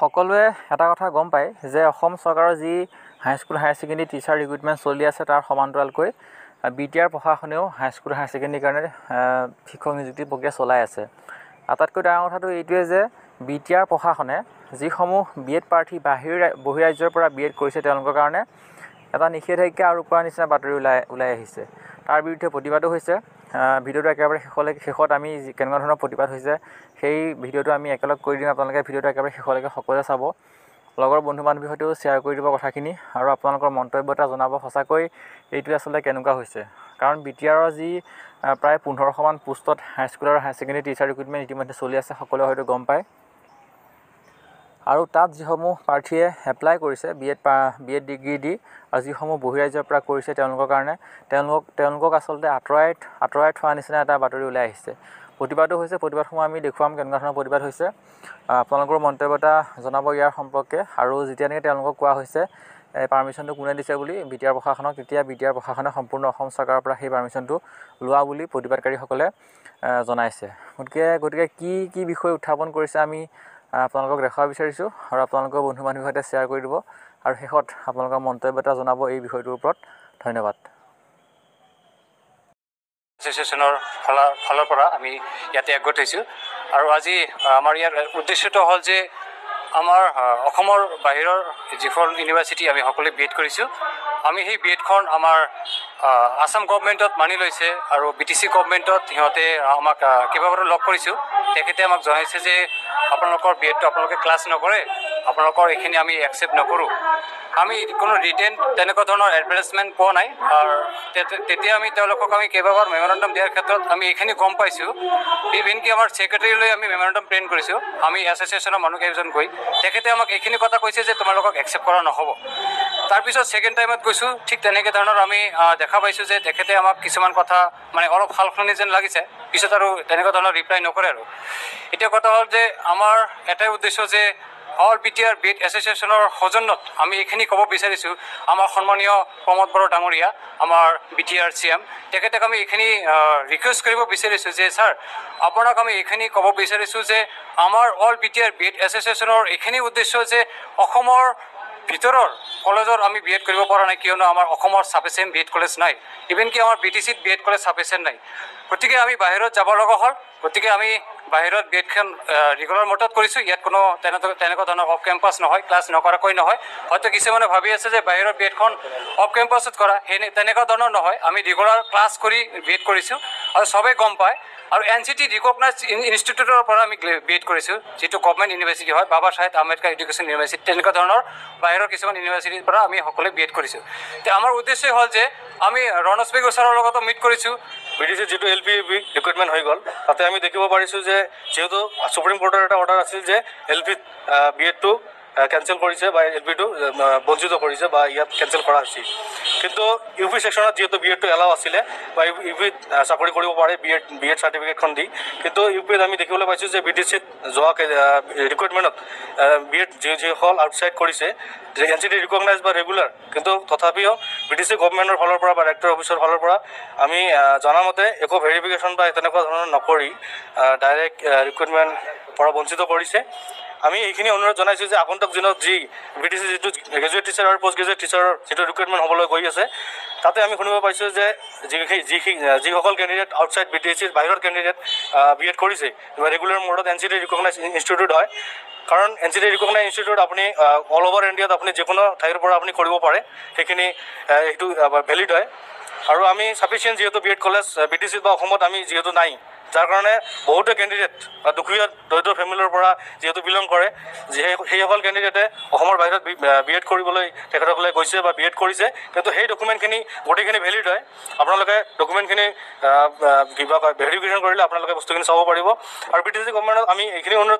সকলোৱে এটা কথা গম পায় যে অসম চৰকাৰৰ যি high school higher secondary teacher recruitment চলি আছে তাৰ সমান্তৰালকৈ BTR প্ৰশাসনেও হাইস্কুল হায়াৰ ছেকেণ্ডেৰীৰ কাৰণে শিক্ষক নিযুক্তি প্ৰক্ৰিয়া চলাই আছে। আটাইতকৈ ডাঙৰ কথাটো এইটোৱে যে BTR প্ৰশাসনে যিসমূহ B.Ed প্ৰাৰ্থী বহিৰাজ্যৰ পৰা B.Ed কৰিছে তেওঁলোকৰ কাৰণে এটা নিষেধাজ্ঞা আৰোপ কৰাৰ নিচিনা বাতৰি ওলাই আহিছে। তাৰ বিৰুদ্ধে প্ৰতিবাদো হৈছে। ভিডিঅ'টো একেবাৰে শেষত আমি কেনেকুৱা ধৰণৰ প্ৰতিবাদ হৈছে সেই ভিডিঅ'টো আমি একেলগ কৰি দিম। আপোনালোকে ভিডিঅ'টো একেবাৰে শেষলৈকে সকলোৱে চাব, লগৰ বন্ধু বান্ধৱীৰ সৈতেও শ্বেয়াৰ কৰি দিব কথাখিনি আৰু আপোনালোকৰ মন্তব্য এটা জনাব সঁচাকৈ এইটোৱে আচলতে কেনেকুৱা হৈছে। কাৰণ BTRৰ যি প্ৰায় 1500মান পোষ্টত হাইস্কুল আৰু হায়াৰ ছেকেণ্ডেৰী টিচাৰ ৰিক্ৰুটমেণ্ট ইতিমধ্যে চলি আছে, সকলোৱে হয়তো গম পায়। আৰু তাত যিসমূহ প্ৰাৰ্থীয়ে এপ্লাই কৰিছে B.Ed ডিগ্ৰী দি আৰু যিসমূহ বহিৰাজ্যৰ পৰা কৰিছে তেওঁলোকৰ কাৰণে তেওঁলোকক আচলতে আঁতৰাই থোৱা নিচিনা এটা বাতৰি ওলাই আহিছে। প্ৰতিবাদো হৈছে। প্ৰতিবাদসমূহ আমি দেখুৱাম কেনেকুৱা ধৰণৰ প্ৰতিবাদ হৈছে। আপোনালোকৰ মন্তব্য এটা জনাব ইয়াৰ সম্পৰ্কে। আৰু যেতিয়া নেকি তেওঁলোকক কোৱা হৈছে পাৰ্মিশ্যনটো কোনে দিছে বুলি BTR প্ৰশাসনক, তেতিয়া BTR প্ৰশাসনে সম্পূৰ্ণ অসম চৰকাৰৰ পৰা সেই পাৰ্মিশ্যনটো লোৱা বুলি প্ৰতিবাদকাৰীসকলে জনাইছে। গতিকে কি বিষয় উত্থাপন কৰিছে আমি আপোনালোকক দেখাব বিচাৰিছোঁ আৰু আপোনালোকৰ বন্ধু বান্ধৱীৰ সৈতে শ্বেয়াৰ কৰি দিব আৰু শেষত আপোনালোকৰ মন্তব্য এটা জনাব এই বিষয়টোৰ ওপৰত। ধন্যবাদ। এছ'চিয়েশ্যনৰ ফালৰ পৰা আমি ইয়াতে একগোট হৈছোঁ আৰু আজি আমাৰ ইয়াৰ উদ্দেশ্যটো হ'ল যে আমাৰ অসমৰ বাহিৰৰ যিখন ইউনিভাৰ্চিটি আমি সকলোৱে B.Ed কৰিছোঁ, আমি সেই B.Edখন আমাৰ আসাম গভৰ্ণমেণ্টত মানি লৈছে আৰু BTC গভৰ্ণমেণ্টত সিহঁতে আমাক কেইবাবাৰো লগ কৰিছোঁ। তেখেতে আমাক জনাইছে যে আপোনালোকৰ B.Edটো আপোনালোকে ক্লাছ নকৰে, আপোনালোকৰ এইখিনি আমি একচেপ্ট নকৰোঁ। আমি কোনো ৰিটেন তেনেকুৱা ধৰণৰ এডভাৰটাইজমেণ্ট পোৱা নাই। আৰু তেতিয়া আমি তেওঁলোকক কেইবাবাৰ মেমৰেণ্ডাম দিয়াৰ ক্ষেত্ৰত আমি এইখিনি গম পাইছোঁ। ইভেনকি আমাৰ ছেক্ৰেটাৰীলৈ আমি মেমৰেণ্ডাম প্ৰেৰণ কৰিছোঁ, আমি এছ'চিয়েশ্যনৰ মানুহ কেইজন গৈ। তেখেতে আমাক এইখিনি কথা কৈছে যে তোমালোকক একচেপ্ট কৰা নহ'ব। তাৰপিছত ছেকেণ্ড টাইমত গৈছোঁ, ঠিক তেনেকৈ ধৰণৰ আমি দেখা পাইছোঁ যে তেখেতে আমাক কিছুমান কথা অলপ সালসলনি যেন লাগিছে। পিছত আৰু তেনেকুৱা ধৰণৰ ৰিপ্লাই নকৰে। আৰু এতিয়া কথা হ'ল যে আমাৰ এটাই উদ্দেশ্য যে অল BTR B.Ed এছ'চিয়েশ্যনৰ সৌজন্যত আমি এইখিনি ক'ব বিচাৰিছোঁ। আমাৰ সন্মানীয় প্ৰমোদ বড়ো ডাঙৰীয়া, আমাৰ BTR CM, তেখেতক আমি এইখিনি ৰিকুৱেষ্ট কৰিব বিচাৰিছোঁ যে ছাৰ, আপোনাক আমি এইখিনি ক'ব বিচাৰিছোঁ যে আমাৰ অল BTR B.Ed এছ'চিয়েশ্যনৰ এইখিনি উদ্দেশ্য যে অসমৰ ভিতৰৰ কলেজত আমি B.Ed কৰিব পৰা নাই, কিয়নো আমাৰ অসমৰ চাফিচিয়েণ্ট B.Ed কলেজ নাই। ইভেনকি আমাৰ BTCত B.Ed কলেজ চাফিচিয়েণ্ট নাই। গতিকে আমি বাহিৰত যাব লগা হ'ল। গতিকে আমি বাহিৰত B.Edখন ৰেগুলাৰ মটত কৰিছোঁ। ইয়াত কোনো তেনেকুৱা ধৰণৰ অফ কেম্পাছ নহয়, ক্লাছ নকৰাকৈ নহয়। হয়তো কিছুমানে ভাবি আছে যে বাহিৰৰ B.Edখন অফ কেম্পাছত কৰা, তেনেকুৱা ধৰণৰ নহয়। আমি ৰেগুলাৰ ক্লাছ কৰি B.Ed কৰিছোঁ আৰু চবেই গম পায়। আৰু NCT ৰিকগনাইজ ইনষ্টিটিউটৰ পৰা আমি B.Ed কৰিছোঁ, যিটো গভৰ্ণমেণ্ট ইউনিভাৰ্চিটি হয়, বাবা চাহেব আম্বেদকাৰ এডুকেশ্যন ইউনিভাৰ্চিটি। তেনেকুৱা ধৰণৰ বাহিৰৰ কিছুমান ইউনিভাৰ্চিটিৰ পৰা আমি সকলোৱে B.Ed কৰিছোঁ। এতিয়া আমাৰ উদ্দেশ্য হ'ল যে আমি ৰণোজ পেগু ছাৰৰ লগতো মিট কৰিছোঁ। BTC যিটো LP ৰিক্ৰুটমেণ্ট হৈ গ'ল, তাতে আমি দেখিব পাৰিছোঁ যে যিহেতু ছুপ্ৰিম কোৰ্টৰ এটা অৰ্ডাৰ আছিল যে LPত B.Edটো কেঞ্চেল কৰিছে বা LPটো বঞ্চিত কৰিছে বা ইয়াত কেঞ্চেল কৰা হৈছে। কিন্তু UP ছেকশ্যনত যিহেতু B.Edটো এলাও আছিলে বা UPত চাকৰি কৰিব পাৰে B.Ed চাৰ্টিফিকেটখন দি, কিন্তু UPত আমি দেখিবলৈ পাইছোঁ যে BTCত যোৱা ৰিক্ৰুটমেণ্টত B.Ed যিসকল আউটছাইড কৰিছে, NCT ৰিকগনাইজ বা ৰেগুলাৰ, কিন্তু তথাপিও BTC গভৰ্ণমেণ্টৰ ফালৰ পৰা বা ৰেক্টৰ অফিচৰ ফালৰ পৰা আমি জনামতে একো ভেৰিফিকেশ্যন বা তেনেকুৱা ধৰণৰ নকৰি ডাইৰেক্ট ৰিক্ৰুটমেণ্ট পৰা বঞ্চিত কৰিছে। আমি এইখিনি অনুৰোধ জনাইছোঁ যে আগন্তুক দিনত যি BTC যিটো গ্ৰেজুৱেট টিচাৰ আৰু পষ্ট গ্ৰেজুৱেট টিচাৰৰ যিটো ৰিক্ৰুটমেণ্ট হ'বলৈ গৈ আছে, তাতে আমি শুনিব পাইছোঁ যে যিসকল কেণ্ডিডেট আউটছাইড BTCৰ বাহিৰৰ কেণ্ডিডেট B.Ed কৰিছে বা ৰেগুলাৰ মোডত NCT ৰিকগনাইজ ইনষ্টিটিউট হয়। কাৰণ NCT ৰিকগনাইজ ইনষ্টিটিউট আপুনি অল অভাৰ ইণ্ডিয়াত আপুনি যিকোনো ঠাইৰ পৰা আপুনি কৰিব পাৰে, সেইখিনি সেইটো ভেলিড হয়। আৰু আমি চাফিচিয়েণ্ট যিহেতু B.Ed কলেজ BTCত বা অসমত আমি যিহেতু নাই, যাৰ কাৰণে বহুতো কেণ্ডিডেট বা দুখীয়া দৰিদ্ৰ ফেমিলিৰ পৰা যিহেতু বিলং কৰে, সেইসকল কেণ্ডিডেটে অসমৰ বাহিৰত B.Ed কৰিবলৈ তেখেতসকলে গৈছে বা B.Ed কৰিছে, কিন্তু সেই ডকুমেণ্টখিনি গোটেইখিনি ভেলিড হয়। আপোনালোকে ডকুমেণ্টখিনি কিবা ভেৰিফিকেশ্যন কৰিলে আপোনালোকে বস্তুখিনি চাব পাৰিব। আৰু BTC গভৰ্ণমেণ্টক আমি এইখিনি অনুৰোধ